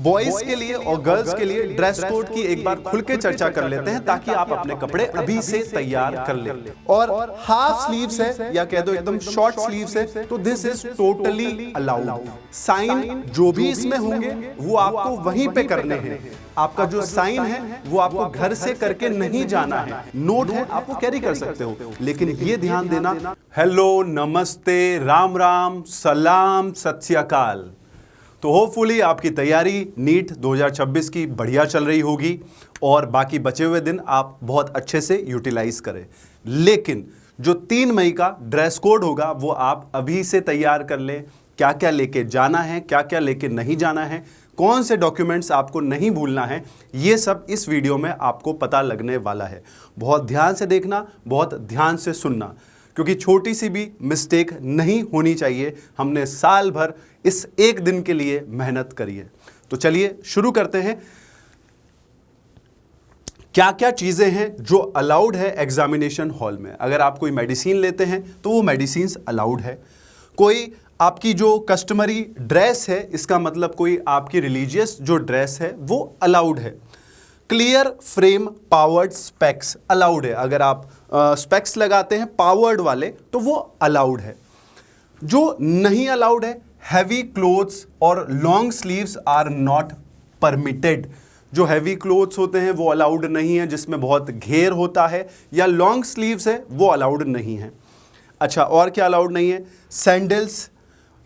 Boys के लिए और गर्ल्स के लिए ड्रेस कोड की एक बार खुल के चर्चा कर लेते हैं ताकि आप अपने कपड़े अभी से तैयार कर लें। और हाफ स्लीव्स है या कह दो एकदम शॉर्ट स्लीव्स है तो this is totally allowed. Sign जो भी इसमें होंगे वो आपको वहीं पे करने हैं। आपका जो साइन है वो आपको घर से करके नहीं जाना है, नोट है आपको कैरी कर सकते हो, लेकिन ये ध्यान देना, हेलो नमस्ते राम राम सलाम सत श्री अकाल। तो होपफुली आपकी तैयारी नीट 2026 की बढ़िया चल रही होगी और बाकी बचे हुए दिन आप बहुत अच्छे से यूटिलाइज करें। लेकिन जो 3 मई का ड्रेस कोड होगा वो आप अभी से तैयार कर लें। क्या क्या लेके जाना है, क्या क्या लेके नहीं जाना है, कौन से डॉक्यूमेंट्स आपको नहीं भूलना है, ये सब इस वीडियो में आपको पता लगने वाला है। बहुत ध्यान से देखना, बहुत ध्यान से सुनना, क्योंकि छोटी सी भी मिस्टेक नहीं होनी चाहिए। हमने साल भर इस एक दिन के लिए मेहनत करी है। तो चलिए शुरू करते हैं। क्या क्या चीजें हैं जो अलाउड है एग्जामिनेशन हॉल में। अगर आप कोई मेडिसिन लेते हैं तो वो मेडिसिन अलाउड है। कोई आपकी जो कस्टमरी ड्रेस है, इसका मतलब कोई आपकी रिलीजियस जो ड्रेस है वो अलाउड है। Clear frame powered specs allowed है। अगर आप स्पेक्स लगाते हैं पावर्ड वाले तो वो अलाउड है। जो नहीं अलाउड है, हैवी क्लोथ्स और long sleeves are not permitted. जो हैवी क्लोथ्स होते हैं वो अलाउड नहीं है, जिसमें बहुत घेर होता है, या लॉन्ग स्लीव्स है वो अलाउड नहीं है। अच्छा, और क्या अलाउड नहीं है? सैंडल्स,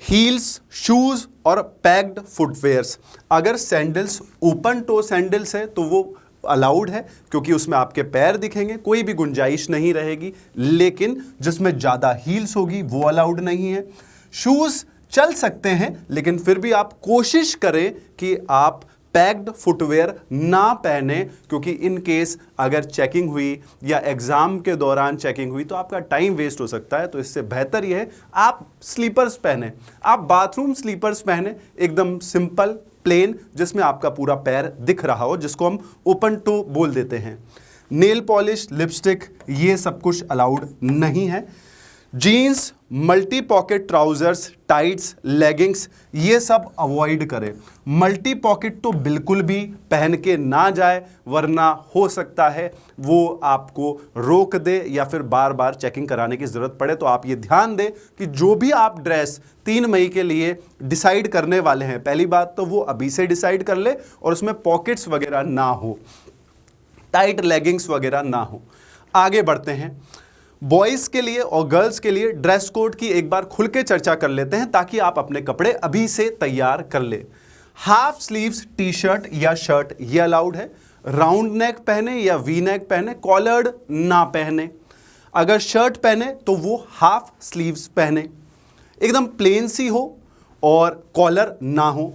हील्स, शूज और पैक्ड फुटवेयर्स। अगर सैंडल्स ओपन टो सैंडल्स है तो वो अलाउड है, क्योंकि उसमें आपके पैर दिखेंगे, कोई भी गुंजाइश नहीं रहेगी। लेकिन जिसमें ज़्यादा हील्स होगी वो अलाउड नहीं है। शूज़ चल सकते हैं, लेकिन फिर भी आप कोशिश करें कि आप पैक्ड फुटवेयर ना पहने, क्योंकि इन केस अगर चेकिंग हुई या एग्जाम के दौरान चेकिंग हुई तो आपका टाइम वेस्ट हो सकता है। तो इससे बेहतर यह है आप स्लीपर्स पहने, आप बाथरूम स्लीपर्स पहने, एकदम सिंपल प्लेन, जिसमें आपका पूरा पैर दिख रहा हो, जिसको हम ओपन टो बोल देते हैं। नेल पॉलिश, लिपस्टिक, ये सब कुछ अलाउड नहीं है। Jeans, multi pocket trousers, tights, leggings, ये सब अवॉइड करें। मल्टी पॉकेट तो बिल्कुल भी पहन के ना जाए, वरना हो सकता है वो आपको रोक दे या फिर बार बार चेकिंग कराने की ज़रूरत पड़े। तो आप ये ध्यान दें कि जो भी आप ड्रेस 3 मई के लिए डिसाइड करने वाले हैं, पहली बात तो वो अभी से डिसाइड कर ले और उसमें पॉकेट्स वगैरह ना हो, टाइट लेगिंग्स वगैरह ना हो। आगे बढ़ते हैं। बॉयज़ के लिए और गर्ल्स के लिए ड्रेस कोड की एक बार खुल के चर्चा कर लेते हैं ताकि आप अपने कपड़े अभी से तैयार कर ले। हाफ स्लीव्स टी शर्ट या शर्ट ये अलाउड है। राउंड नेक पहने या वी नेक पहने, कॉलर्ड ना पहने। अगर शर्ट पहने तो वो हाफ स्लीव्स पहने, एकदम प्लेन सी हो और कॉलर ना हो।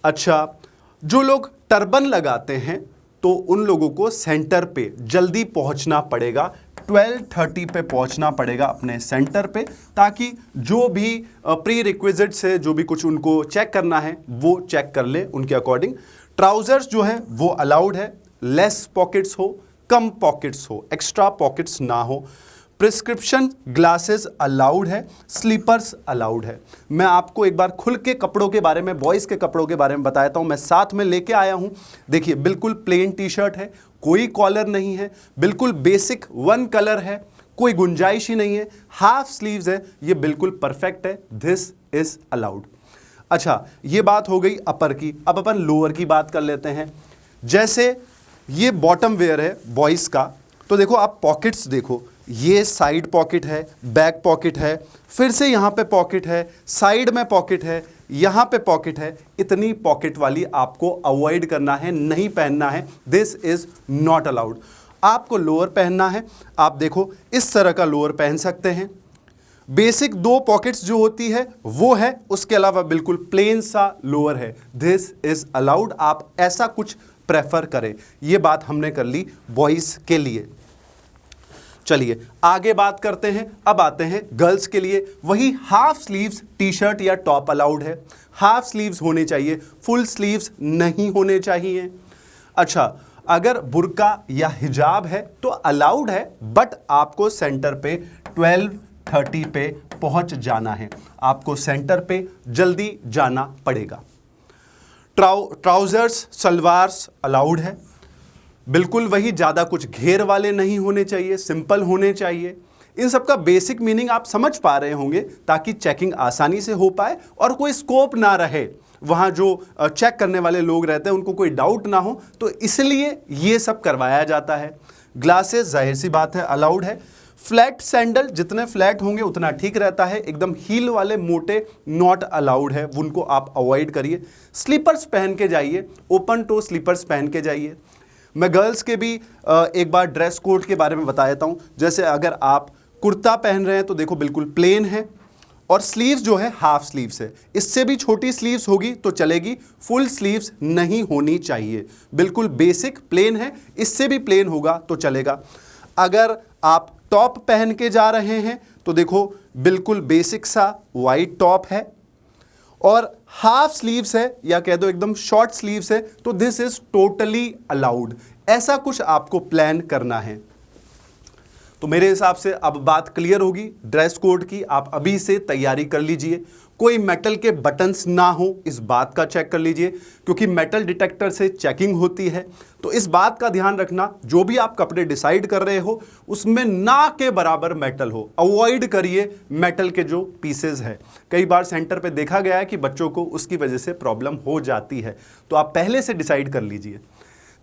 अच्छा, जो लोग टर्बन लगाते हैं तो उन लोगों को सेंटर पे जल्दी पहुंचना पड़ेगा, 12:30 पे पहुंचना पड़ेगा अपने सेंटर पे, ताकि जो भी प्री रिक्विजिट्स है, जो भी कुछ उनको चेक करना है वो चेक कर ले उनके अकॉर्डिंग। ट्राउजर्स जो है वो अलाउड है, लेस पॉकेट्स हो, कम पॉकेट्स हो, एक्स्ट्रा पॉकेट्स ना हो। प्रिस्क्रिप्शन ग्लासेस अलाउड है, स्लीपर्स अलाउड है। मैं आपको एक बार खुल के कपड़ों के बारे में, बॉयज़ के कपड़ों के बारे में बताता हूँ। मैं साथ में लेके आया हूँ। देखिए, बिल्कुल प्लेन टी शर्ट है, कोई कॉलर नहीं है, बिल्कुल बेसिक 1 कलर है, कोई गुंजाइश ही नहीं है, हाफ स्लीव्स है, ये बिल्कुल परफेक्ट है। This is allowed. अच्छा, ये बात हो गई अपर की। अब अपन लोअर की बात कर लेते हैं। जैसे ये बॉटम वेयर है बॉयज़ का, तो देखो आप पॉकेट्स देखो, ये साइड पॉकेट है, बैक पॉकेट है, फिर से यहाँ पे पॉकेट है, साइड में पॉकेट है, यहाँ पे पॉकेट है। इतनी पॉकेट वाली आपको अवॉइड करना है, नहीं पहनना है। This is not allowed. आपको लोअर पहनना है, आप देखो इस तरह का लोअर पहन सकते हैं। बेसिक 2 पॉकेट्स जो होती है वो है, उसके अलावा बिल्कुल प्लेन सा लोअर है। This is allowed. आप ऐसा कुछ प्रेफर करें। ये बात हमने कर ली बॉयज़ के लिए। चलिए आगे बात करते हैं। अब आते हैं गर्ल्स के लिए। वही हाफ स्लीव्स टी शर्ट या टॉप अलाउड है। हाफ स्लीव्स होने चाहिए, फुल स्लीव्स नहीं होने चाहिए। अच्छा, अगर बुर्का या हिजाब है तो अलाउड है, बट आपको सेंटर पे 12:30 पे पहुंच जाना है। आपको सेंटर पे जल्दी जाना पड़ेगा। ट्राउजर्स सलवार्स अलाउड है, बिल्कुल वही, ज़्यादा कुछ घेर वाले नहीं होने चाहिए, सिंपल होने चाहिए। इन सब का बेसिक मीनिंग आप समझ पा रहे होंगे ताकि चेकिंग आसानी से हो पाए और कोई स्कोप ना रहे, वहाँ जो चेक करने वाले लोग रहते हैं उनको कोई डाउट ना हो, तो इसलिए ये सब करवाया जाता है। ग्लासेस जाहिर सी बात है अलाउड है। फ्लैट सैंडल जितने फ्लैट होंगे उतना ठीक रहता है, एकदम हील वाले मोटे नॉट अलाउड है, उनको आप अवॉइड करिए। स्लीपर्स पहन के जाइए, ओपन टो स्लीपर्स पहन के जाइए। मैं गर्ल्स के भी एक बार ड्रेस कोड के बारे में बता देता हूँ। जैसे अगर आप कुर्ता पहन रहे हैं तो देखो बिल्कुल प्लेन है और स्लीव्स जो है हाफ स्लीव्स है, इससे भी छोटी स्लीव्स होगी तो चलेगी, फुल स्लीव्स नहीं होनी चाहिए। बिल्कुल बेसिक प्लेन है, इससे भी प्लेन होगा तो चलेगा। अगर आप टॉप पहन के जा रहे हैं तो देखो बिल्कुल बेसिक सा वाइट टॉप है और हाफ स्लीव्स है या कह दो एकदम शॉर्ट स्लीव्स है, तो दिस इज टोटली अलाउड। ऐसा कुछ आपको प्लान करना है। तो मेरे हिसाब से अब बात क्लियर होगी ड्रेस कोड की, आप अभी से तैयारी कर लीजिए। कोई मेटल के बटन्स ना हो इस बात का चेक कर लीजिए, क्योंकि मेटल डिटेक्टर से चेकिंग होती है। तो इस बात का ध्यान रखना, जो भी आप कपड़े डिसाइड कर रहे हो उसमें ना के बराबर मेटल हो, अवॉइड करिए मेटल के जो पीसेज है। कई बार सेंटर पे देखा गया है कि बच्चों को उसकी वजह से प्रॉब्लम हो जाती है, तो आप पहले से डिसाइड कर लीजिए।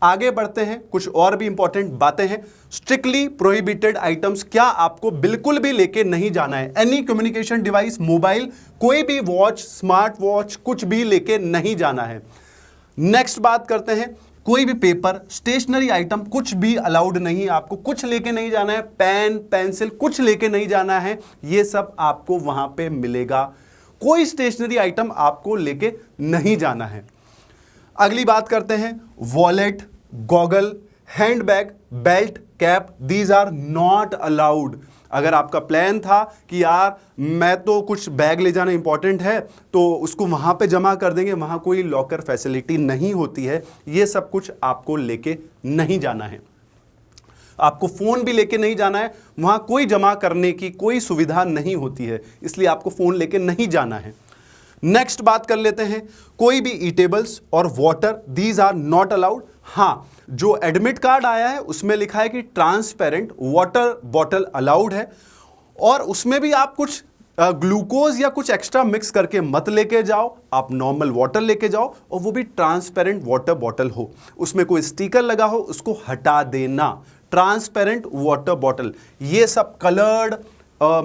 आगे बढ़ते हैं, कुछ और भी इंपॉर्टेंट बातें हैं। स्ट्रिक्टली प्रोहिबिटेड आइटम्स क्या आपको बिल्कुल भी लेके नहीं जाना है। एनी कम्युनिकेशन डिवाइस, मोबाइल, कोई भी वॉच, स्मार्ट वॉच, कुछ भी लेके नहीं जाना है। नेक्स्ट बात करते हैं, कोई भी पेपर, स्टेशनरी आइटम कुछ भी अलाउड नहीं, आपको कुछ लेके नहीं जाना है। पेन, पेंसिल कुछ लेके नहीं जाना है, ये सब आपको वहां पे मिलेगा। कोई स्टेशनरी आइटम आपको लेके नहीं जाना है। अगली बात करते हैं, wallet, goggle, handbag, belt, cap, these are not allowed. अगर आपका प्लान था कि यार मैं तो कुछ बैग ले जाना इंपॉर्टेंट है तो उसको वहां पे जमा कर देंगे, वहां कोई लॉकर फैसिलिटी नहीं होती है, ये सब कुछ आपको लेके नहीं जाना है। आपको फोन भी लेके नहीं जाना है, वहां कोई जमा करने की कोई सुविधा नहीं होती है, इसलिए आपको फोन लेके नहीं जाना है। नेक्स्ट बात कर लेते हैं, कोई भी ईटेबल्स और water, these are not allowed. हाँ, जो एडमिट कार्ड आया है उसमें लिखा है कि ट्रांसपेरेंट वाटर बॉटल अलाउड है, और उसमें भी आप कुछ ग्लूकोज या कुछ एक्स्ट्रा मिक्स करके मत लेके जाओ, आप नॉर्मल वाटर लेके जाओ, और वो भी ट्रांसपेरेंट वाटर बॉटल हो, उसमें कोई स्टिकर लगा हो उसको हटा देना। ट्रांसपेरेंट वाटर बॉटल, ये सब कलर्ड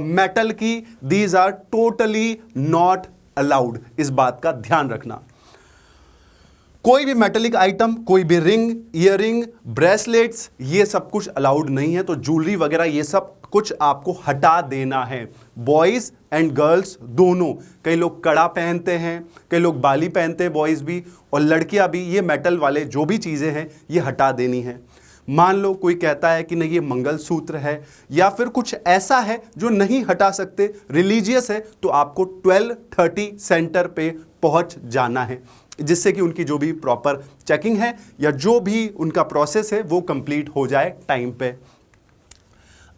मेटल की, these are totally not allowed, इस बात का ध्यान रखना। कोई भी मेटेलिक आइटम, कोई भी रिंग, ईयरिंग, ब्रेसलेट्स, ये सब कुछ अलाउड नहीं है, तो ज्वेलरी वगैरह ये सब कुछ आपको हटा देना है। बॉयज एंड गर्ल्स दोनों, कई लोग कड़ा पहनते हैं, कई लोग बाली पहनते हैं बॉयज भी, और लड़कियां भी, ये मेटल वाले जो भी चीजें हैं ये हटा देनी है। मान लो कोई कहता है कि नहीं ये मंगलसूत्र है या फिर कुछ ऐसा है जो नहीं हटा सकते, रिलीजियस है, तो आपको 12:30 सेंटर पे पहुंच जाना है, जिससे कि उनकी जो भी प्रॉपर चेकिंग है या जो भी उनका प्रोसेस है वो कंप्लीट हो जाए टाइम पे।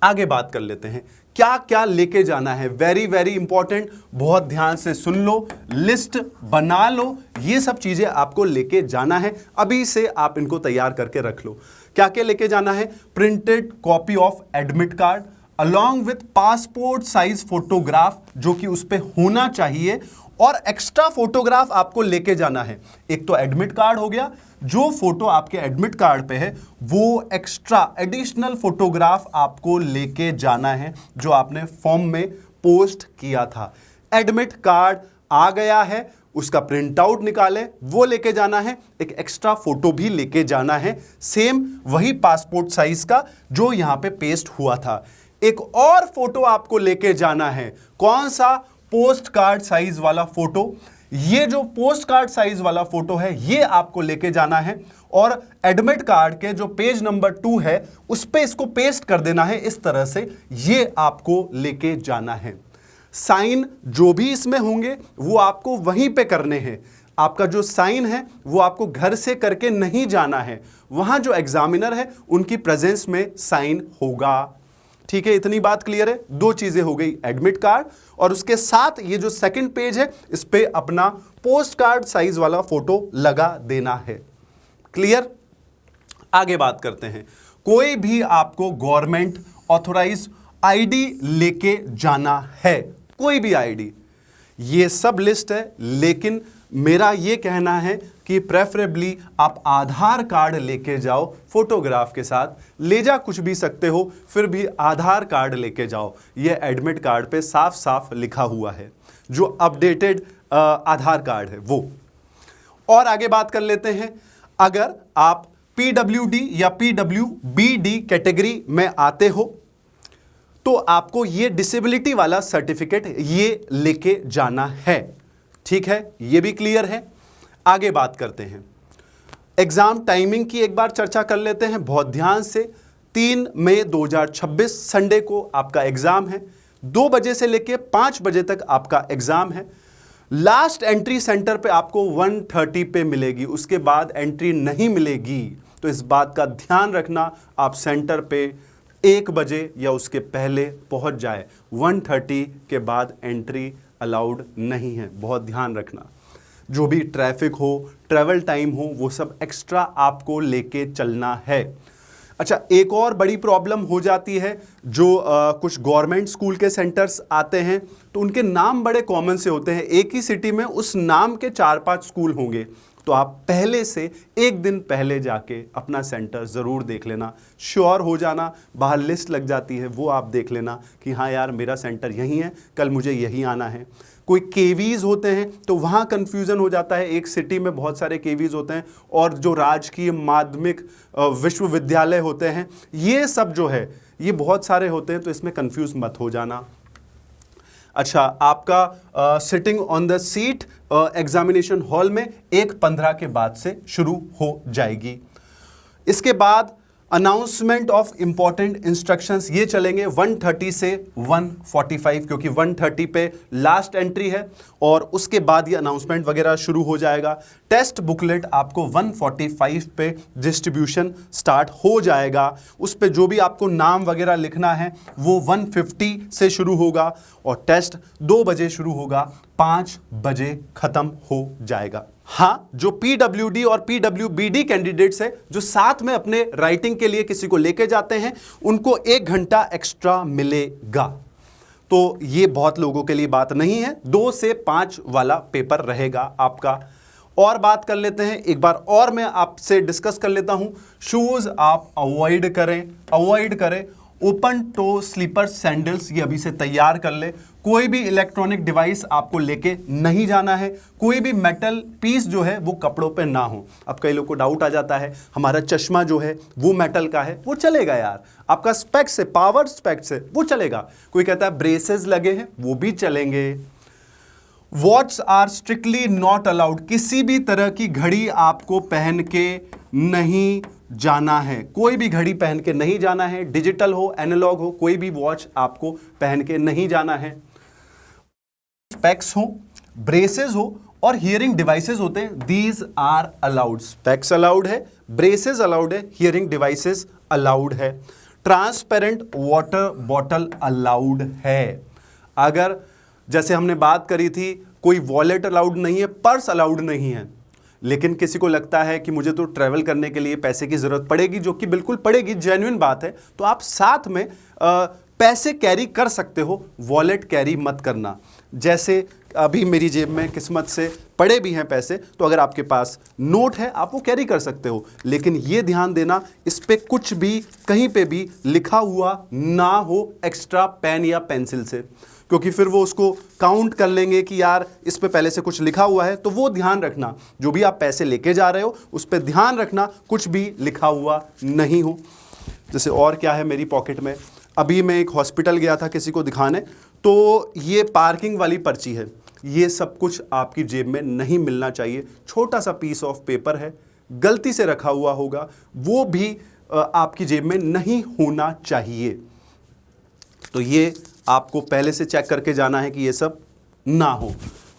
आगे बात कर लेते हैं, क्या क्या लेके जाना है। वेरी वेरी इंपॉर्टेंट, बहुत ध्यान से सुन लो, लिस्ट बना लो, ये सब चीजें आपको लेके जाना है, अभी से आप इनको तैयार करके रख लो। क्या क्या लेके जाना है, printed copy of admit card along with passport size photograph, जो कि उस पे होना चाहिए, और एक्स्ट्रा फोटोग्राफ आपको लेके जाना है। एक तो एडमिट कार्ड हो गया, जो फोटो आपके एडमिट कार्ड पे है वो एक्स्ट्रा एडिशनल फोटोग्राफ आपको लेके जाना है, जो आपने फॉर्म में पोस्ट किया था। एडमिट कार्ड आ गया है, उसका प्रिंट आउट निकाले, वो लेके जाना है, एक एक्स्ट्रा फोटो भी लेके जाना है, सेम वही पासपोर्ट साइज का जो यहां पे पेस्ट हुआ था। एक और फोटो आपको लेके जाना है, कौन सा, पोस्ट कार्ड साइज वाला फोटो। ये जो पोस्ट कार्ड साइज वाला फोटो है ये आपको लेके जाना है, और एडमिट कार्ड के जो पेज नंबर 2 है उस पे इसको पेस्ट कर देना है, इस तरह से ये आपको लेके जाना है। साइन जो भी इसमें होंगे वो आपको वहीं पे करने हैं। आपका जो साइन है वो आपको घर से करके नहीं जाना है, वहां जो एग्जामिनर है उनकी प्रेजेंस में साइन होगा। ठीक है, इतनी बात क्लियर है। दो चीजें हो गई, एडमिट कार्ड और उसके साथ ये जो सेकंड पेज है इस पे अपना पोस्ट कार्ड साइज वाला फोटो लगा देना है। क्लियर? आगे बात करते हैं। कोई भी आपको गवर्नमेंट ऑथोराइज आईडी लेके जाना है, कोई भी आईडी, ये सब लिस्ट है, लेकिन मेरा ये कहना है कि प्रेफरेबली आप आधार कार्ड लेके जाओ फोटोग्राफ के साथ। ले जा कुछ भी सकते हो, फिर भी आधार कार्ड लेके जाओ। ये एडमिट कार्ड पे साफ साफ लिखा हुआ है, जो अपडेटेड आधार कार्ड है वो। और आगे बात कर लेते हैं, अगर आप पीडब्ल्यूडी या पीडब्ल्यूबीडी कैटेगरी में आते हो तो आपको ये डिसेबिलिटी वाला सर्टिफिकेट ये लेके जाना है। ठीक है, ये भी क्लियर है। आगे बात करते हैं, एग्जाम टाइमिंग की एक बार चर्चा कर लेते हैं बहुत ध्यान से। 3 मई 2026 संडे को आपका एग्जाम है। 2 बजे से लेके 5 बजे तक आपका एग्जाम है। लास्ट एंट्री सेंटर पे आपको 1:30 पे मिलेगी, उसके बाद एंट्री नहीं मिलेगी। तो इस बात का ध्यान रखना, आप सेंटर पे 1 बजे या उसके पहले पहुंच जाए। 1:30 के बाद एंट्री अलाउड नहीं है, बहुत ध्यान रखना। जो भी ट्रैफिक हो, ट्रैवल टाइम हो, वो सब एक्स्ट्रा आपको लेके चलना है। अच्छा, एक और बड़ी प्रॉब्लम हो जाती है, जो कुछ गवर्नमेंट स्कूल के सेंटर्स आते हैं तो उनके नाम बड़े कॉमन से होते हैं। एक ही सिटी में उस नाम के 4-5 स्कूल होंगे, तो आप पहले से 1 दिन पहले जाके अपना सेंटर ज़रूर देख लेना, श्योर हो जाना। बाहर लिस्ट लग जाती है, वो आप देख लेना कि हाँ यार मेरा सेंटर यहीं है, कल मुझे यहीं आना है। कोई केवीज़ होते हैं तो वहाँ कन्फ्यूज़न हो जाता है, एक सिटी में बहुत सारे केवीज़ होते हैं, और जो राजकीय माध्यमिक विश्वविद्यालय होते हैं, ये सब जो है ये बहुत सारे होते हैं, तो इसमें कन्फ्यूज़ मत हो जाना। अच्छा, आपका sitting on the seat examination hall में 1:15 के बाद से शुरू हो जाएगी। इसके बाद अनाउंसमेंट ऑफ इंपॉर्टेंट इंस्ट्रक्शंस ये चलेंगे 1:30 से 1:45, क्योंकि 1:30 पे लास्ट एंट्री है, और उसके बाद ये अनाउंसमेंट वगैरह शुरू हो जाएगा। टेस्ट बुकलेट आपको 1:45 पे डिस्ट्रीब्यूशन स्टार्ट हो जाएगा। उस पे जो भी आपको नाम वगैरह लिखना है वो 1:50 से शुरू होगा, और टेस्ट 2 बजे शुरू होगा, 5 बजे खत्म हो जाएगा। हाँ, जो पीडब्ल्यूडी और पीडब्ल्यूबीडी कैंडिडेट्स हैं जो साथ में अपने राइटिंग के लिए किसी को लेके जाते हैं, उनको 1 घंटा एक्स्ट्रा मिलेगा। तो ये बहुत लोगों के लिए बात नहीं है, 2 से 5 वाला पेपर रहेगा आपका। और बात कर लेते हैं एक बार और, मैं आपसे डिस्कस कर लेता हूं। शूज आप अवॉइड करें। ओपन टो स्लीपर सैंडल्स ये अभी से तैयार कर ले। कोई भी इलेक्ट्रॉनिक डिवाइस आपको लेके नहीं जाना है। कोई भी मेटल पीस जो है वो कपड़ों पे ना हो। अब कई लोग को डाउट आ जाता है, हमारा चश्मा जो है वो मेटल का है, वो चलेगा यार। आपका स्पेक्स है, पावर स्पेक्स है, वो चलेगा। कोई कहता है ब्रेसेस लगे हैं, वो भी चलेंगे। Watch are strictly not allowed. किसी भी तरह की घड़ी आपको पहन के नहीं जाना है, कोई भी घड़ी पहन के नहीं जाना है। डिजिटल हो, एनालॉग हो, कोई भी वॉच आपको पहन के नहीं जाना है। स्पेक्स हो, ब्रेसेस हो और हियरिंग डिवाइसेस होते हैं, these are allowed. Specs allowed है, ब्रेसेस अलाउड है, हियरिंग डिवाइसेस अलाउड है। ट्रांसपेरेंट वाटर बॉटल अलाउड है। अगर जैसे हमने बात करी थी, कोई वॉलेट अलाउड नहीं है, पर्स अलाउड नहीं है, लेकिन किसी को लगता है कि मुझे तो ट्रैवल करने के लिए पैसे की ज़रूरत पड़ेगी, जो कि बिल्कुल पड़ेगी, जेन्युइन बात है, तो आप साथ में पैसे कैरी कर सकते हो, वॉलेट कैरी मत करना। जैसे अभी मेरी जेब में किस्मत से पड़े भी हैं पैसे, तो अगर आपके पास नोट है आप वो कैरी कर सकते हो, लेकिन ये ध्यान देना इस पे कुछ भी कहीं पे भी लिखा हुआ ना हो एक्स्ट्रा पेन या पेंसिल से, क्योंकि फिर वो उसको काउंट कर लेंगे कि यार इस पे पहले से कुछ लिखा हुआ है। तो वो ध्यान रखना, जो भी आप पैसे लेके जा रहे हो उस पे ध्यान रखना कुछ भी लिखा हुआ नहीं हो। जैसे और क्या है मेरी पॉकेट में, अभी मैं एक हॉस्पिटल गया था किसी को दिखाने, तो ये पार्किंग वाली पर्ची है, ये सब कुछ आपकी जेब में नहीं मिलना चाहिए। छोटा सा पीस ऑफ पेपर है, गलती से रखा हुआ होगा, वो भी आपकी जेब में नहीं होना चाहिए। तो ये आपको पहले से चेक करके जाना है कि ये सब ना हो।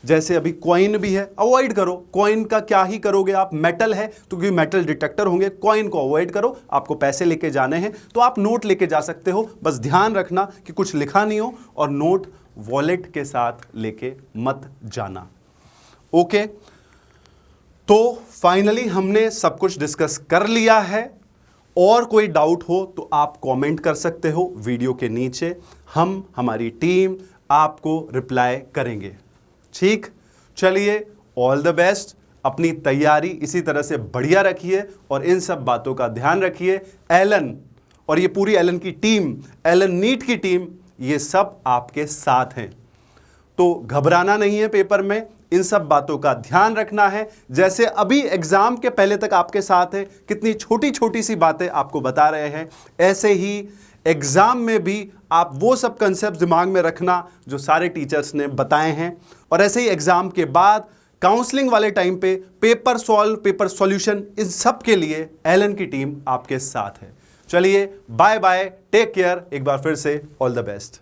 जैसे अभी कॉइन भी है, अवॉइड करो। कॉइन का क्या ही करोगे आप, मेटल है तो क्योंकि मेटल डिटेक्टर होंगे, कॉइन को अवॉइड करो। आपको पैसे लेके जाने हैं तो आप नोट लेके जा सकते हो, बस ध्यान रखना कि कुछ लिखा नहीं हो, और नोट वॉलेट के साथ लेके मत जाना। ओके, तो फाइनली हमने सब कुछ डिस्कस कर लिया है। और कोई डाउट हो तो आप कमेंट कर सकते हो वीडियो के नीचे, हमारी टीम आपको रिप्लाई करेंगे। ठीक, चलिए, ऑल द बेस्ट। अपनी तैयारी इसी तरह से बढ़िया रखिए और इन सब बातों का ध्यान रखिए। एलन और ये पूरी एलन की टीम, एलन नीट की टीम, ये सब आपके साथ हैं। तो घबराना नहीं है पेपर में, इन सब बातों का ध्यान रखना है। जैसे अभी एग्जाम के पहले तक आपके साथ है, कितनी छोटी छोटी सी बातें आपको बता रहे हैं, ऐसे ही एग्जाम में भी आप वो सब कंसेप्ट दिमाग में रखना जो सारे टीचर्स ने बताए हैं। और ऐसे ही एग्जाम के बाद काउंसलिंग वाले टाइम पे पेपर सॉल्व, पेपर सॉल्यूशन, इन सब के लिए एलन की टीम आपके साथ है। चलिए, बाय बाय, टेक केयर। एक बार फिर से ऑल द बेस्ट।